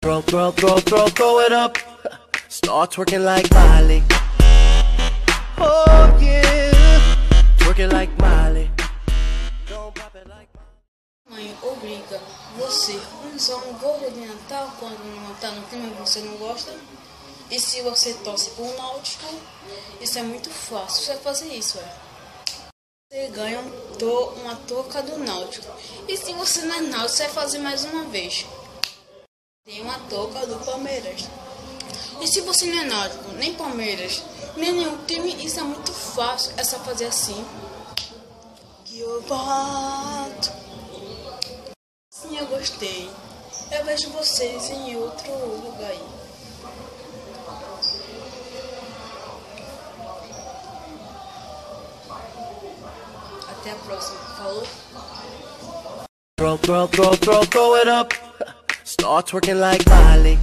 Throw it up. Start twerking like Miley. Oh yeah, twerking like Miley. Don't pop it like Mãe obriga você a usar um gorro de Natal quando não tá no clima e você não gosta. E se você torce por um náutico, isso é muito fácil, você vai fazer isso, Você ganha uma touca do náutico. E se você não é náutico, você vai fazer mais uma vez. Tem uma touca do Palmeiras. E se você não é náutico, nem Palmeiras, nem nenhum time, isso é muito fácil. É só fazer assim. Que eu bato. Sim, eu gostei. Eu vejo vocês em outro lugar aí. Até a próxima. Falou? throw it up. Start twerking like Miley.